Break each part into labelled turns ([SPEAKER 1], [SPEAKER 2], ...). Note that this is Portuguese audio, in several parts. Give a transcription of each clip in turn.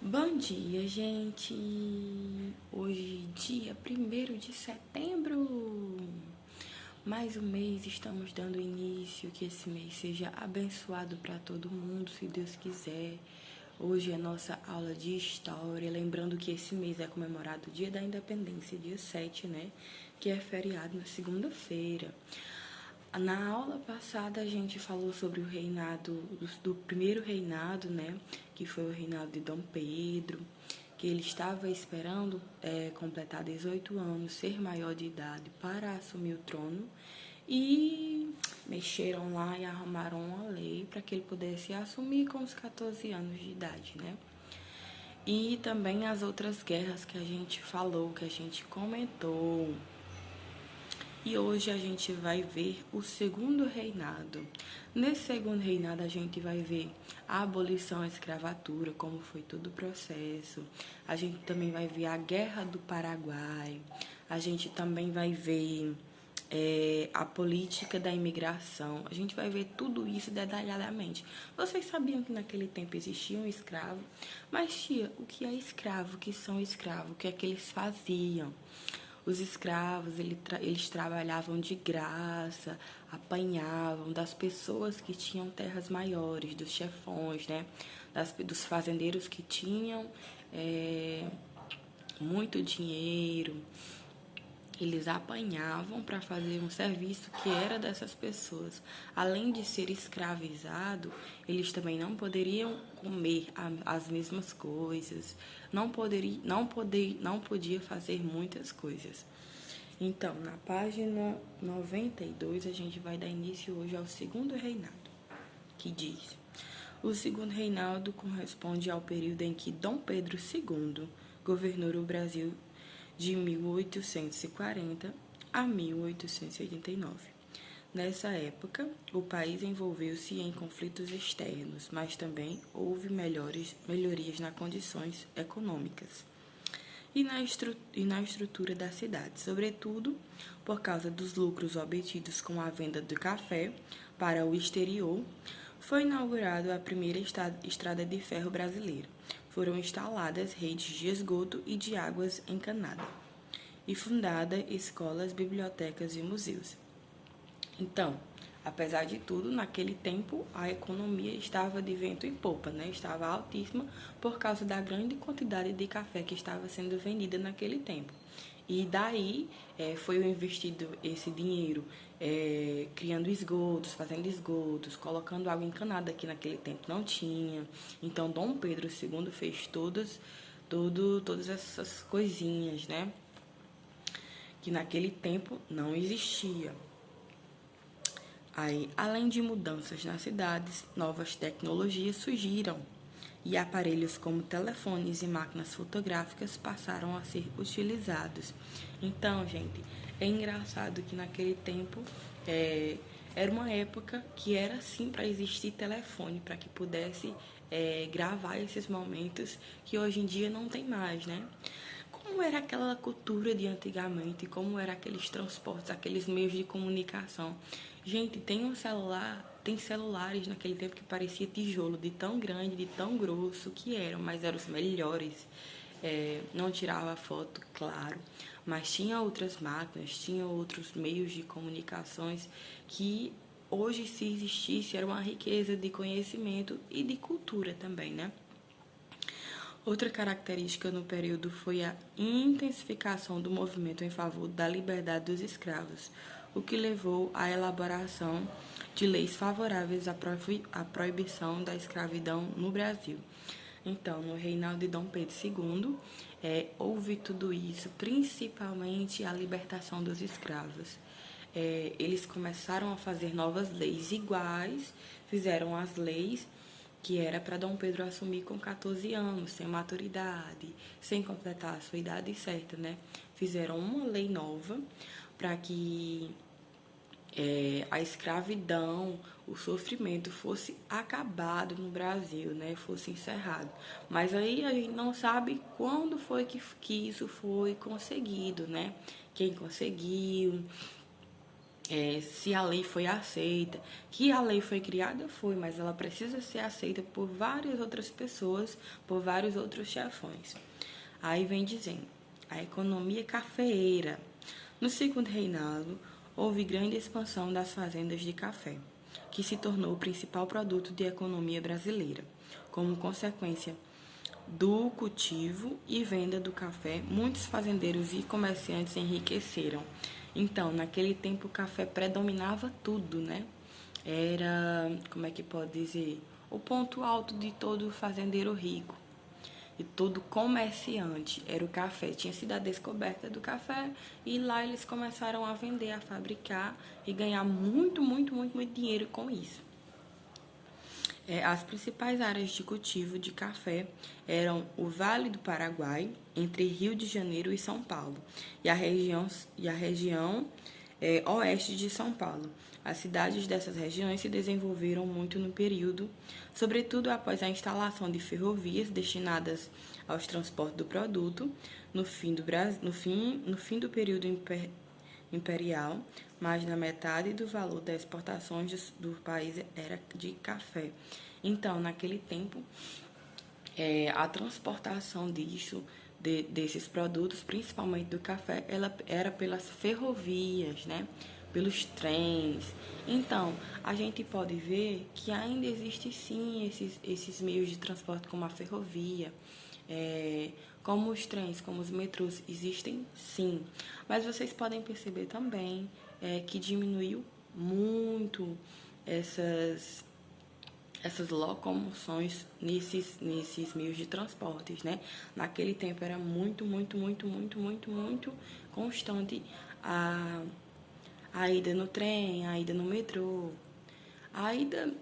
[SPEAKER 1] Bom dia, gente! Hoje, dia 1º de setembro. Mais um mês estamos dando início. Que esse mês seja abençoado para todo mundo, se Deus quiser. Hoje é nossa aula de história. Lembrando que esse mês é comemorado o Dia da Independência, dia 7, né? Que é feriado na segunda-feira. Na aula passada a gente falou sobre o reinado, do primeiro reinado, né? Que foi o reinado de Dom Pedro, que ele estava esperando completar 18 anos, ser maior de idade para assumir o trono. E mexeram lá e arrumaram uma lei para que ele pudesse assumir com os 14 anos de idade, né? E também as outras guerras que a gente falou, que a gente comentou. E hoje a gente vai ver o segundo reinado. Nesse segundo reinado a gente vai ver a abolição à escravatura, como foi todo o processo. A gente também vai ver a Guerra do Paraguai. A gente também vai ver a política da imigração. A gente vai ver tudo isso detalhadamente. Vocês sabiam que naquele tempo existia um escravo? Mas, tia, o que é escravo? O que são escravos? O que é que eles faziam? Os escravos, eles trabalhavam de graça, apanhavam das pessoas que tinham terras maiores, dos chefões, né? Dos fazendeiros que tinham muito dinheiro. Eles apanhavam para fazer um serviço que era dessas pessoas. Além de ser escravizado, eles também não poderiam comer as mesmas coisas, não podia fazer muitas coisas. Então, na página 92, a gente vai dar início hoje ao segundo reinado, que diz: o segundo reinado corresponde ao período em que Dom Pedro II governou o Brasil de 1840 a 1889. Nessa época, o país envolveu-se em conflitos externos, mas também houve melhorias nas condições econômicas e na estrutura da cidade, sobretudo por causa dos lucros obtidos com a venda do café para o exterior. Foi inaugurada a primeira estrada de ferro brasileira. Foram instaladas redes de esgoto e de águas encanadas e fundada escolas, bibliotecas e museus. Então, apesar de tudo, naquele tempo a economia estava de vento em popa, né? Estava altíssima por causa da grande quantidade de café que estava sendo vendida naquele tempo. E daí foi investido esse dinheiro criando esgotos, fazendo esgotos, colocando água encanada, que naquele tempo não tinha. Então Dom Pedro II fez todas essas coisinhas, né? Que naquele tempo não existia. Aí, além de mudanças nas cidades, novas tecnologias surgiram e aparelhos como telefones e máquinas fotográficas passaram a ser utilizados. Então, gente, é engraçado que naquele tempo era uma época que era assim para existir telefone, para que pudesse gravar esses momentos que hoje em dia não tem mais, né? Como era aquela cultura de antigamente, como eram aqueles transportes, aqueles meios de comunicação. Gente, tem celulares naquele tempo que parecia tijolo, de tão grande, de tão grosso que eram, mas eram os melhores. Não tirava foto, claro, mas tinha outras máquinas, tinha outros meios de comunicações que hoje, se existisse, era uma riqueza de conhecimento e de cultura também, né? Outra característica no período foi a intensificação do movimento em favor da liberdade dos escravos, o que levou à elaboração de leis favoráveis à proibição da escravidão no Brasil. Então, no reinado de Dom Pedro II, houve tudo isso, principalmente a libertação dos escravos. Eles começaram a fazer novas leis iguais, fizeram as leis que era para Dom Pedro assumir com 14 anos, sem maturidade, sem completar a sua idade certa, né? Fizeram uma lei nova para que a escravidão, o sofrimento fosse acabado no Brasil, né? Fosse encerrado. Mas aí a gente não sabe quando foi que isso foi conseguido, né? Quem conseguiu. se a lei foi aceita, que a lei foi criada, foi, mas ela precisa ser aceita por várias outras pessoas, por vários outros chefões. Aí vem dizendo, a economia cafeeira. No segundo reinado, houve grande expansão das fazendas de café, que se tornou o principal produto de economia brasileira. Como consequência do cultivo e venda do café, muitos fazendeiros e comerciantes enriqueceram. Então, naquele tempo, o café predominava tudo, né? Era, como é que pode dizer, o ponto alto de todo fazendeiro rico e todo comerciante era o café. Tinha sido a descoberta do café e lá eles começaram a vender, a fabricar e ganhar muito, muito, muito, muito dinheiro com isso. As principais áreas de cultivo de café eram o Vale do Paraguai, entre Rio de Janeiro e São Paulo, e a região oeste de São Paulo. As cidades dessas regiões se desenvolveram muito no período, sobretudo após a instalação de ferrovias destinadas aos transportes do produto no fim do período imperial, mais da metade do valor das exportações do país era de café. Então, naquele tempo, a transportação desses produtos, principalmente do café, ela era pelas ferrovias, né? Pelos trens. Então, a gente pode ver que ainda existe sim esses meios de transporte como a ferrovia, como os trens, como os metrôs, existem sim. Mas vocês podem perceber também que diminuiu muito essas locomoções nesses meios de transportes, né? Naquele tempo era muito, muito, muito, muito, muito, muito constante a ida no trem, a ida no metrô, a ida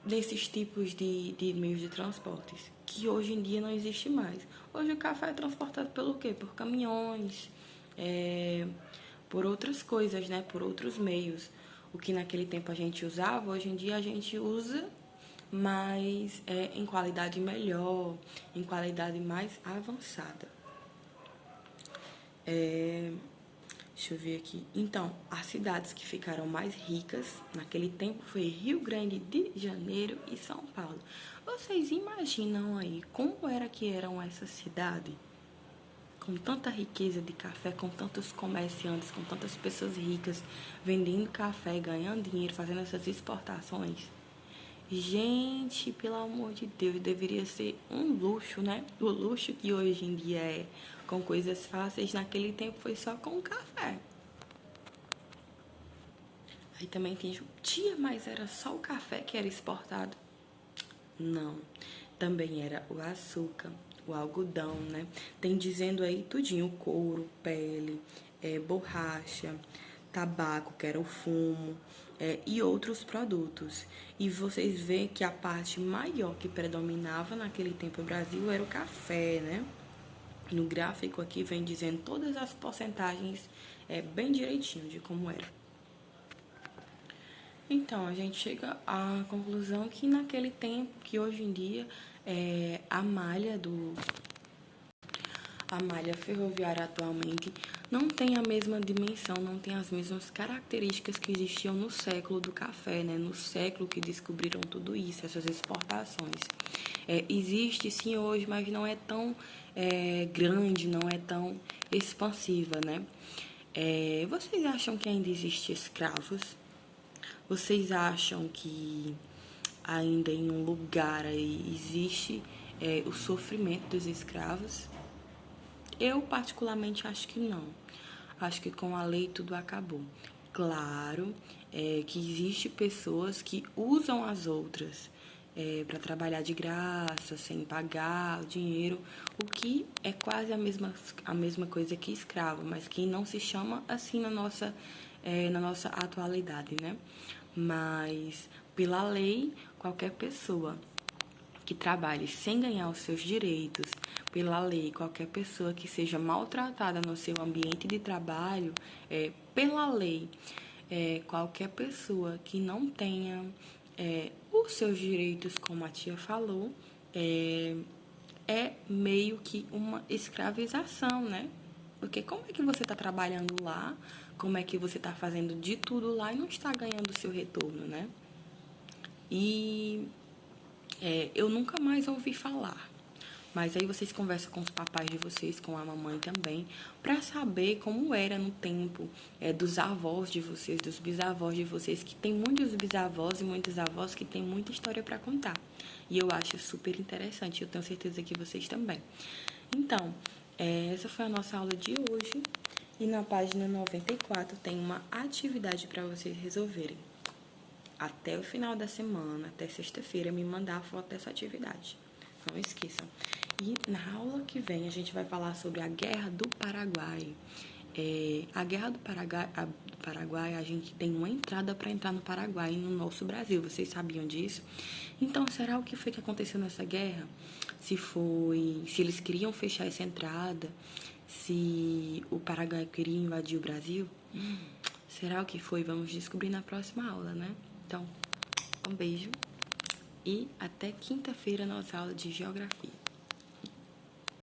[SPEAKER 1] desses tipos de meios de transportes, que hoje em dia não existe mais. Hoje o café é transportado pelo quê? Por caminhões, por outras coisas, né? Por outros meios. O que naquele tempo a gente usava, hoje em dia a gente usa, mas em qualidade melhor, em qualidade mais avançada. Deixa eu ver aqui. Então, as cidades que ficaram mais ricas naquele tempo foi Rio Grande de Janeiro e São Paulo. Vocês imaginam aí como era que eram essas cidades? Com tanta riqueza de café, com tantos comerciantes, com tantas pessoas ricas vendendo café, ganhando dinheiro, fazendo essas exportações. Gente, pelo amor de Deus, deveria ser um luxo, né? O luxo que hoje em dia é com coisas fáceis, naquele tempo foi só com café. Aí também tem tia, mas era só o café que era exportado? Não, também era o açúcar, o algodão, né? Tem dizendo aí tudinho, couro, pele, borracha, tabaco, que era o fumo, e outros produtos. E vocês veem que a parte maior que predominava naquele tempo no Brasil era o café, né? No gráfico aqui vem dizendo todas as porcentagens bem direitinho de como era. Então, a gente chega à conclusão que naquele tempo, que hoje em dia, a malha ferroviária atualmente não tem a mesma dimensão, não tem as mesmas características que existiam no século do café, né? No século que descobriram tudo isso, essas exportações. Existe sim hoje, mas não é tão grande, não é tão expansiva, né? Vocês acham que ainda existem escravos? Vocês acham que ainda em um lugar aí existe o sofrimento dos escravos? Eu, particularmente, acho que não. Acho que com a lei tudo acabou. Claro que existe pessoas que usam as outras para trabalhar de graça, sem pagar o dinheiro, o que é quase a mesma coisa que escravo, mas que não se chama assim na nossa atualidade, né? Mas, pela lei, qualquer pessoa que trabalhe sem ganhar os seus direitos, pela lei, qualquer pessoa que seja maltratada no seu ambiente de trabalho, pela lei, qualquer pessoa que não tenha os seus direitos, como a tia falou, é meio que uma escravização, né? Porque como é que você está trabalhando lá, como é que você está fazendo de tudo lá e não está ganhando o seu retorno, né? E eu nunca mais ouvi falar. Mas aí vocês conversam com os papais de vocês, com a mamãe também, para saber como era no tempo dos avós de vocês, dos bisavós de vocês, que tem muitos bisavós e muitos avós que tem muita história para contar. E eu acho super interessante, eu tenho certeza que vocês também. Então, essa foi a nossa aula de hoje. E na página 94 tem uma atividade para vocês resolverem. Até o final da semana, até sexta-feira, me mandar a foto dessa atividade. Não esqueçam. E na aula que vem a gente vai falar sobre a Guerra do Paraguai. A Guerra do Paraguai, a gente tem uma entrada para entrar no Paraguai e no nosso Brasil. Vocês sabiam disso? Então, será o que foi que aconteceu nessa guerra? Se eles queriam fechar essa entrada, se o Paraguai queria invadir o Brasil? Será o que foi? Vamos descobrir na próxima aula, né? Então, um beijo e até quinta-feira, nossa aula de geografia.